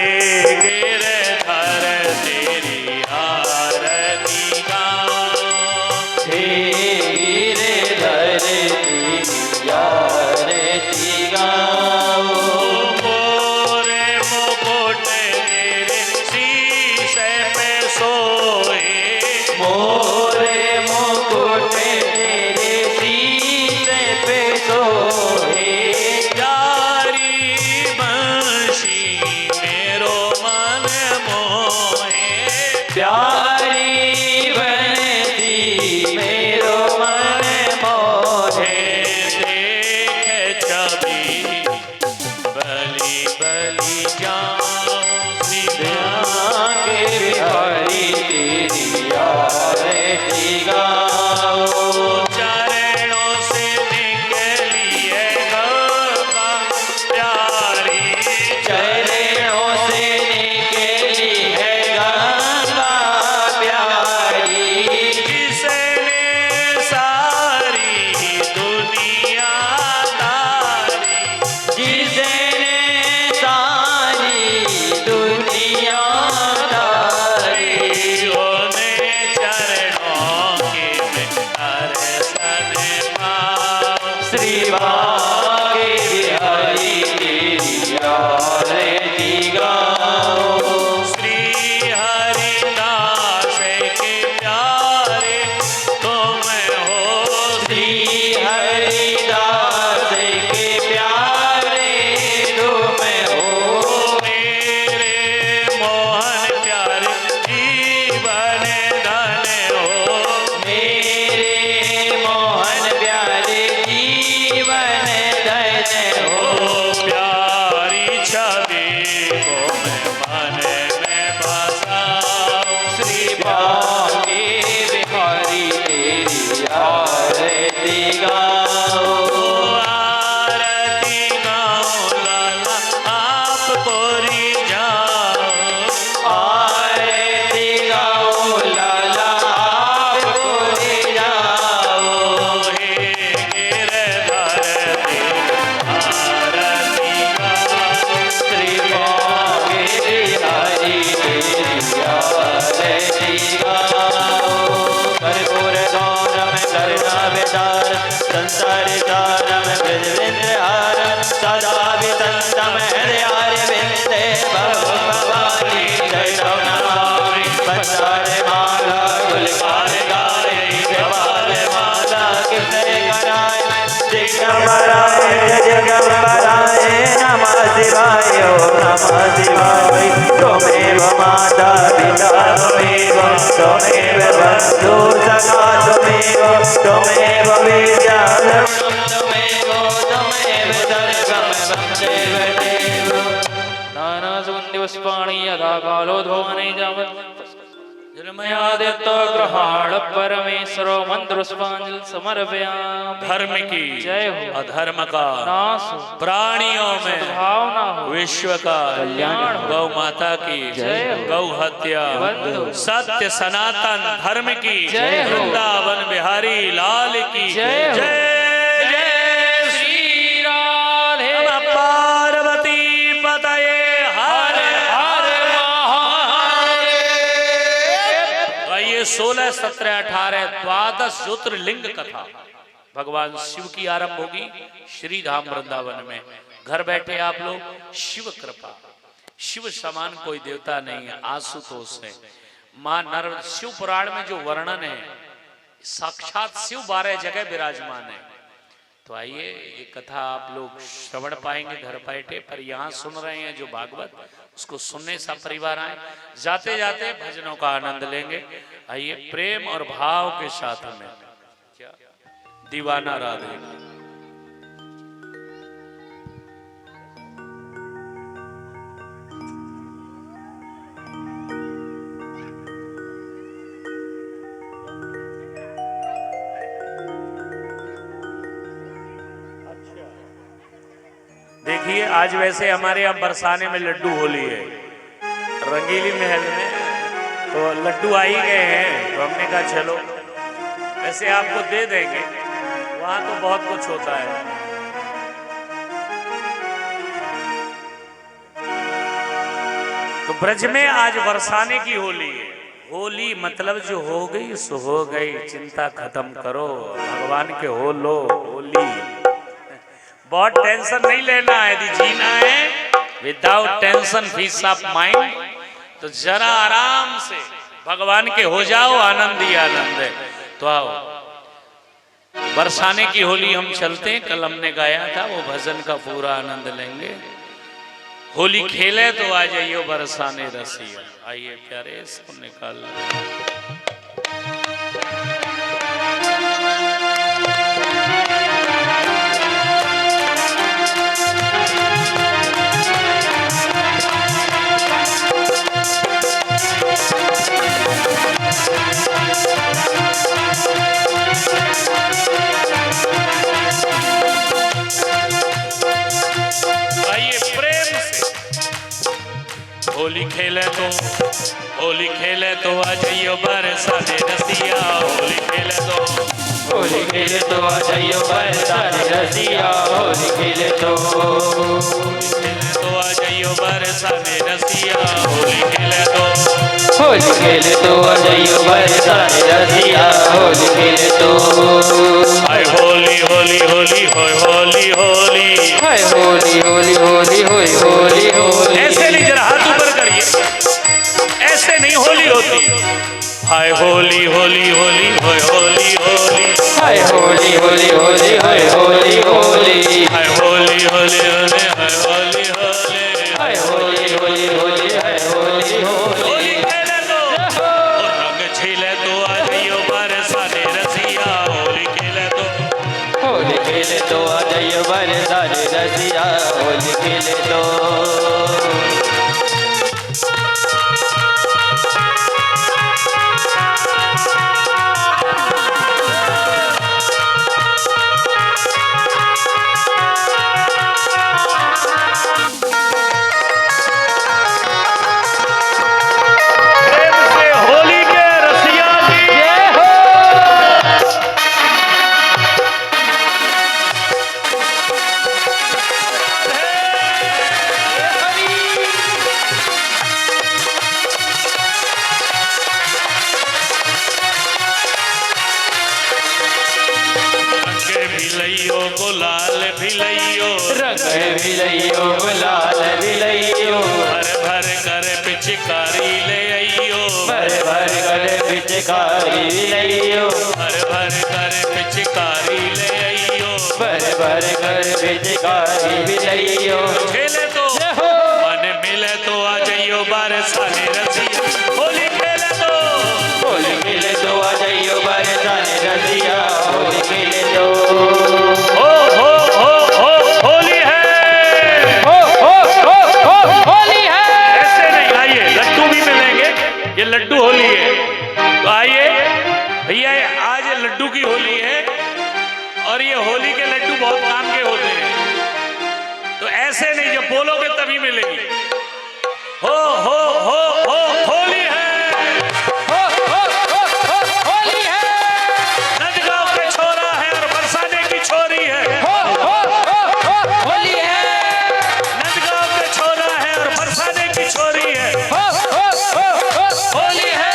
गिरधर तेरी आरती गाऊं, हे गिरधर तेरी आरती गाऊं। मोरे मुकुट तेरे संतरितारम ब्रजविंद्रहारम सदा वितंतम हृदयारविंदे भवानी जय नमामि पंचारे माला गुलकार गाये कृपाल माला किसे कराय दिगंबराय जगंबराय नमः शिवाय ओम नमः शिवाय त्वमेव माता पिता त्वमेव त्वमेव बन्धु सखा त्वमेव त्वमेव विद्या त्वमेव सर्वं वन्देव देव नाना सुगन्धि पुष्पाणि यदा कालो धोमने जावत् जन्मयादित्य ग्रहाण परमेश्वरो मंत्र पुष्पांजलि समर्पयामि। धर्म की जय हो, अधर्म का नाश हो, प्राणियों में भावना हो, विश्व का कल्याण हो। गौ माता की जय हो, गौ हत्या बंद हो। सत्य सनातन धर्म की जय हो। वृंदावन बिहारी लाल की जय हो। जय जय श्री राधे पार्वती पतये हर हर ये 16, 17, 18 द्वादश ज्योतिर्लिंग कथा भगवान शिव की आरंभ होगी श्री धाम वृंदावन में। घर बैठे आप लोग शिव कृपा, शिव समान कोई देवता नहीं है। आशुतोष है मां नर शिव पुराण में जो वर्णन है साक्षात शिव 12 जगह विराजमान है। तो आइए ये कथा आप लोग श्रवण पाएंगे घर बैठे, पर यहाँ सुन रहे हैं जो भागवत उसको सुनने सब परिवार आए, जाते जाते भजनों का आनंद लेंगे। आइए प्रेम और भाव के साथ में क्या दीवाना राधे देखिए आज वैसे हमारे यहाँ बरसाने में लड्डू होली है, रंगीली महल में तो लड्डू आ ही गए हैं, तो हमने कहा चलो वैसे आपको दे देंगे, वहां तो बहुत कुछ होता है। तो ब्रज में आज बरसाने की होली है। होली मतलब जो हो गई सो हो गई, चिंता खत्म करो, भगवान के हो लो होली। बहुत टेंशन नहीं लेना है, यदि जीना है without tension peace of mind, तो जरा आराम से भगवान के हो जाओ, आनंद ही आनंद है। तो आओ बरसाने की होली हम चलते हैं, कल हमने गाया था वो भजन का पूरा आनंद लेंगे। होली खेले तो आ जाइयो बरसाने रसिया। आइए प्यारे इसको निकाल होली खेले तो आ जाइयो बरसाने रसिया। होली खेले तो आ जाइयो बरसाने रसिया। होली खेले तो आ जाइयो बरसाने रसिया। होली खेले तो आ जाइयो बरसाने रसिया। होली खेले तो हाय होली होली होली होय होली होली हाय होली होली होली होय होली होली। ऐसे नहीं, जरा हाथ ऊपर करिए, ऐसे नहीं होली होती। हाय होली होली होली होय होली होली हाय होली होली होली होय होली होली हाय होली होली होली हाय होली होली हाय होली होली होली हाय होली होली। होली खेले तो और रंग झीले तो आ जाइयो बरसाने रसिया। होली खेले तो आ जाइयो बरसाने रसिया। होली खेले तो विलइयो लाल विलइयो भर भर कर पिचकारी ले आइयो भर भर कर पिचकारी विलइयो भर भर कर पिचकारी ले आइयो भर भर कर पिचकारी विलइयो खेले तो मन मिले तो आ जाइयो बरसाने रसिया होली खेले तो होली मिले तो आ जाइयो बरसाने रसिया होली मिले तो होली है होली है ऐसे नहीं आइए लड्डू भी मिलेंगे ये लड्डू होली है तो आइए भैया आज ये लड्डू की होली है और ये होली के लड्डू बहुत काम के होते हैं तो ऐसे नहीं जब बोलोगे तभी मिलेगी हो होली है होली है नंदगांव के छोरा है और बरसाने की छोरी है होली है नंदगांव के छोरा है और बरसाने की छोरी है होली है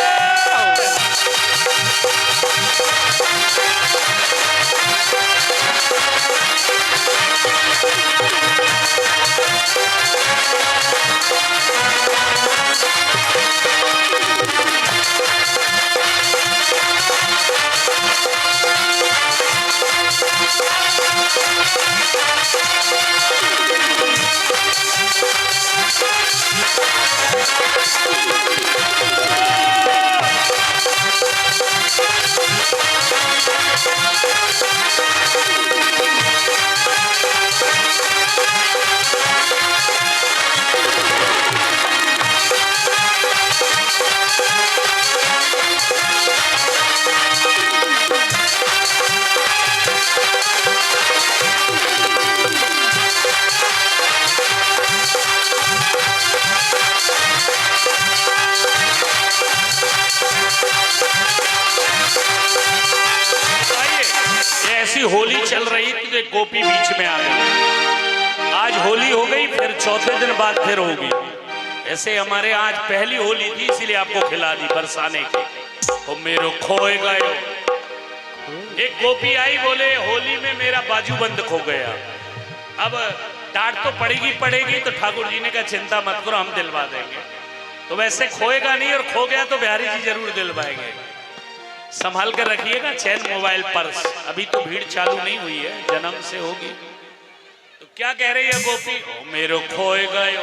ऐसी होली चल रही थी तो गोपी बीच में आ गई आज होली हो गई फिर चौथे दिन बाद फिर होगी ऐसे हमारे आज पहली होली थी इसलिए आपको खिला दी बरसाने की तो मेरो खोए गए एक गोपी आई बोले होली में मेरा बाजूबंद खो गया अब डांट तो पड़ेगी तो ठाकुर जी ने कहा चिंता मत करो हम दिलवा देंगे तो वैसे खोएगा नहीं और खो गया तो बिहारी जी जरूर दिलवाएंगे संभाल कर रखिएगा चैन मोबाइल पर्स अभी तो भीड़ चालू नहीं हुई है जन्म से होगी तो क्या कह रही है गोपी ओ मेरो खोए गयो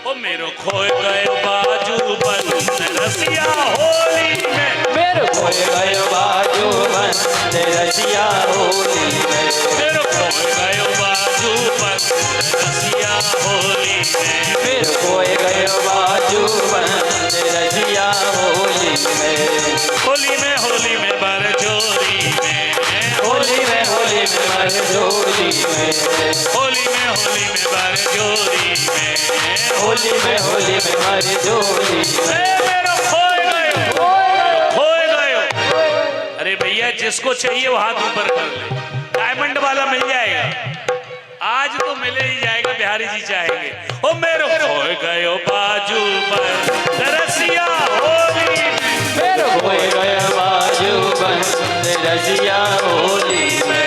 ओ मेरो खोए गयो बाजूबंद रसिया होली में मेरे खोए गयो बाजूबंद रसिया होली में मेरो खोए गयो बाजूबंद रसिया होली में मेरे खोए गयो बाजूबंद रसिया होली में होली में बरजोरी में होली में बरजोरी में होली में बरजोरी में होली में बरजोरी में मेरो खोए गयो अरे भैया जिसको चाहिए वो हाथ ऊपर कर ले डायमंड वाला मिल जाएगा आज तो मिले ही जाएगा बिहारी जी चाहेंगे ओ मेरो खोए गयो बाजूबंद रसिया होली में मेरे खोए गयो बाजूबंद रसिया होली में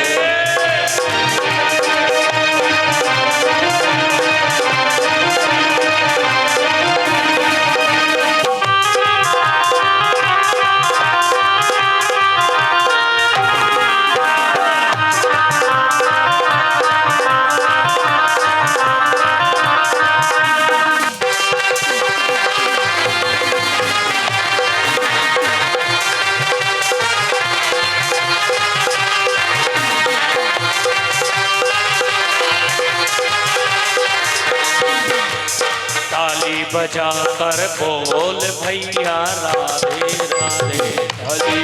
बजा कर बोल भैया राधे राधे हरी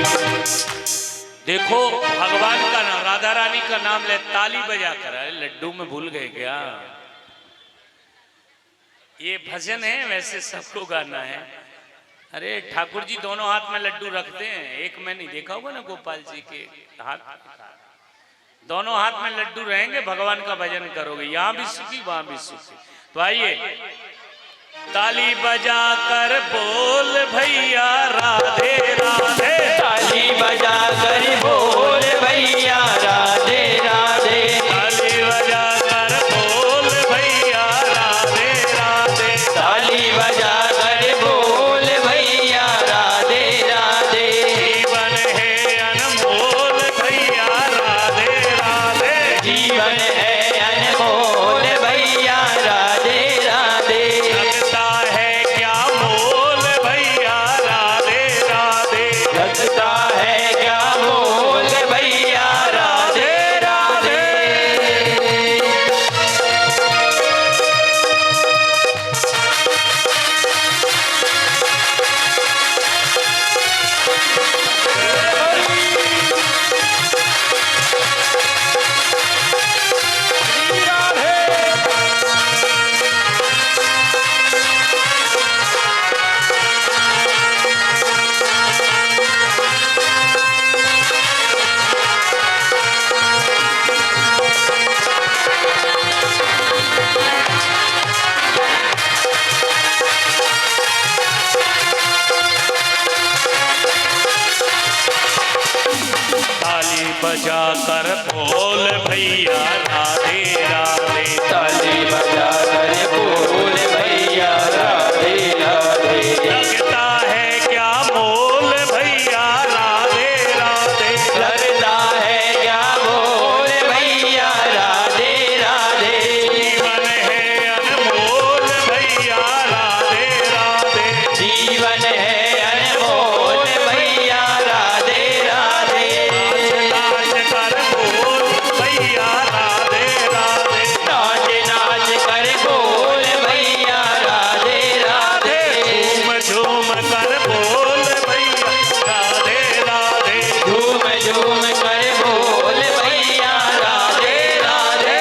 देखो भगवान का नाम राधा रानी का नाम ले ताली बजा कर लड्डू में भूल गए क्या ये भजन है वैसे सबको गाना है अरे ठाकुर जी दोनों हाथ में लड्डू रखते हैं एक में नहीं देखा होगा ना गोपाल जी के हाथ दोनों हाथ में लड्डू रहेंगे भगवान का भजन करोगे यहाँ भी सुखी वहां भी सुखी तो आइए ताली बजा कर बोल भैया राधे राधे ताली बजा कर बोल भैया राधे राधे ताली बजा कर बजा कर बोल भैया राधे राधे। ताली बजा कर बोल भैया राधे राधे। लगता है क्या मोल भैया राधे राधे। लगता है क्या बोल भैया राधे राधे। जीवन है अनमोल भैया राधे राधे। जीवन है अनमोल भैया राधे राधे। नाच कर बोल भैया राधे राधे। नाच नाच कर बोल भैया राधे राधे। झूम झूम कर बोल भैया राधे राधे। झूम झूम कर बोल भैया राधे राधे।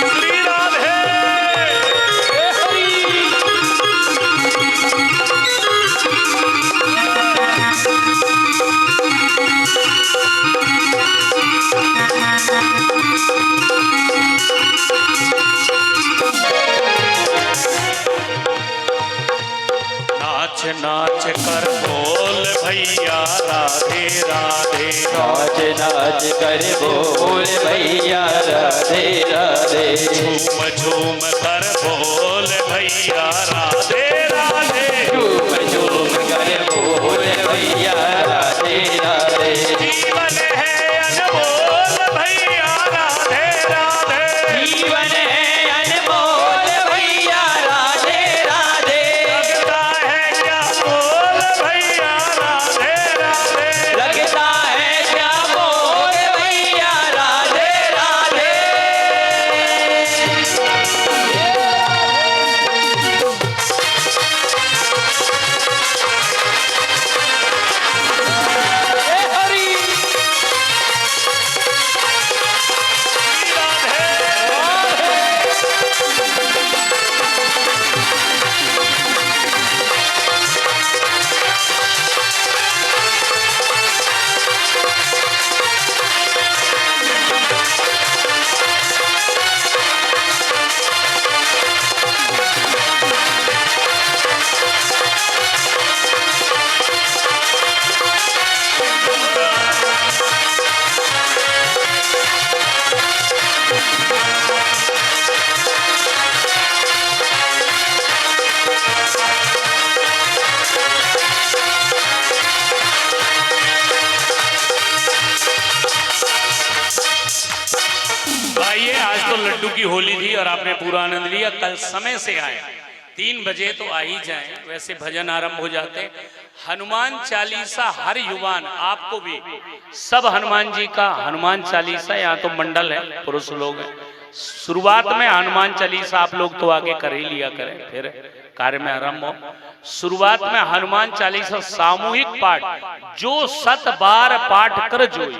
श्री राधे। नाच नाच कर बोल भैया राधे राधे। नाच नाच कर बोल भैया राधे राधे। झूम झूम कर बोल भैया राधे राधे। झूम झूम कर बोल भैया राधे राधे। जीवन है अनमोल भैया राधे राधे। जीवन है अनमोल भैया राधे राधे। लगता है क्या बोल भैया राधे राधे। लगता है क्या बोल भैया राधे राधे। श्री राधे। आइए, आज तो लड्डू की होली थी और आपने पूरा आनंद लिया। कल समय से आए, 3 बजे तो आ ही जाएं। वैसे भजन आरंभ हो जाते हैं। हनुमान चालीसा हर युवान, आपको भी सब हनुमान जी का हनुमान चालीसा, यहाँ तो मंडल है, पुरुष लोग हैं। शुरुआत में हनुमान चालीसा आप लोग तो आगे कर ही लिया करें, फिर कार्य में आरंभ हो। शुरुआत में हनुमान चालीसा सामूहिक पाठ, जो 7 बार पाठ कर जोई।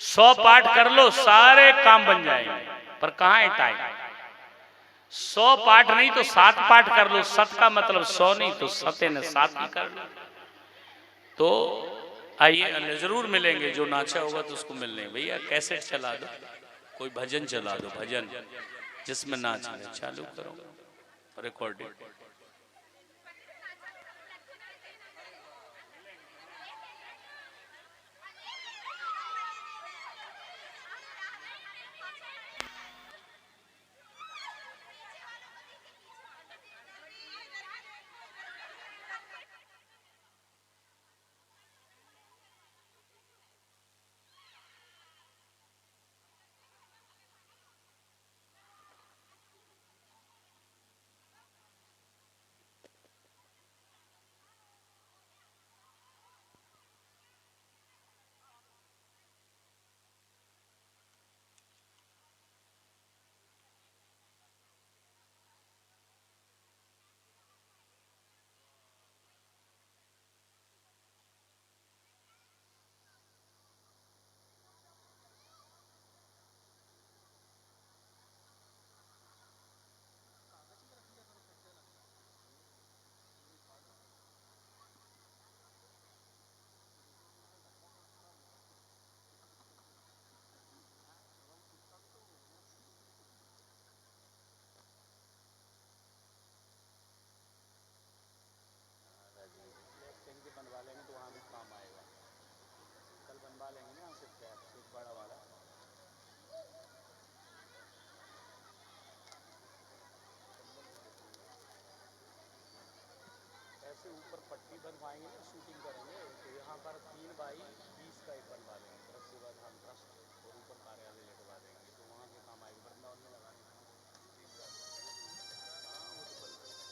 100 पाठ कर लो, सारे काम बन जाएंगे। पर कहाँ है टाइम? 100 पाठ नहीं तो 7 पाठ कर लो। 7 का मतलब 100 नहीं तो 7 ने 7 ही कर लो। तो आइए, जरूर मिलेंगे। जो नाचा होगा तो उसको मिलने। भैया कैसेट चला दो, कोई भजन चला दो, भजन जिसमें नाच है, चालू करो रिकॉर्डिंग। से ऊपर पट्टी बनवाएंगे ना, शूटिंग करेंगे, तो यहाँ पर 3 बाई 20 का एक बनवा देंगे, फिर उसके बाद हम ट्रस्ट और ऊपर कार्यालय लगवा देंगे, तो वहाँ के काम आएगी, वृंदावन में लगाने का। हाँ वो तो बन रहा है।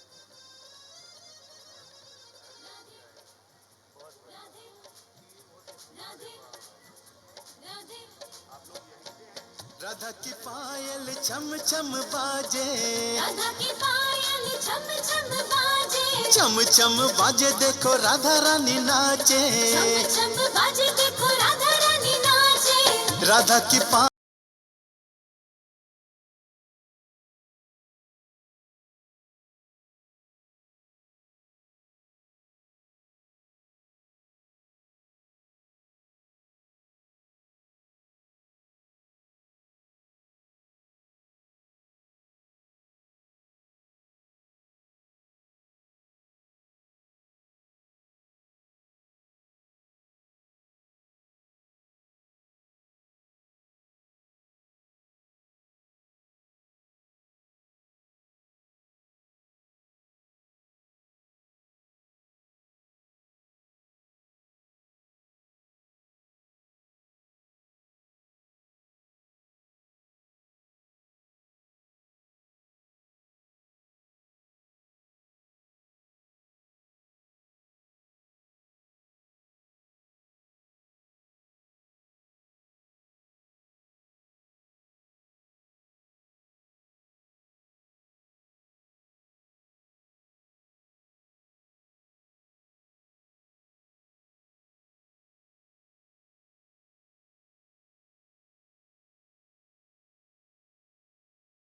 बहुत बढ़िया। आप लोग यहीं से हैं? राधा की पायल छम छम बाजे, राधा की पायल छम छम बाजे, छम छम बाजे देखो राधा रानी नाचे, छम छम बाजे देखो राधा रानी नाचे। राधा की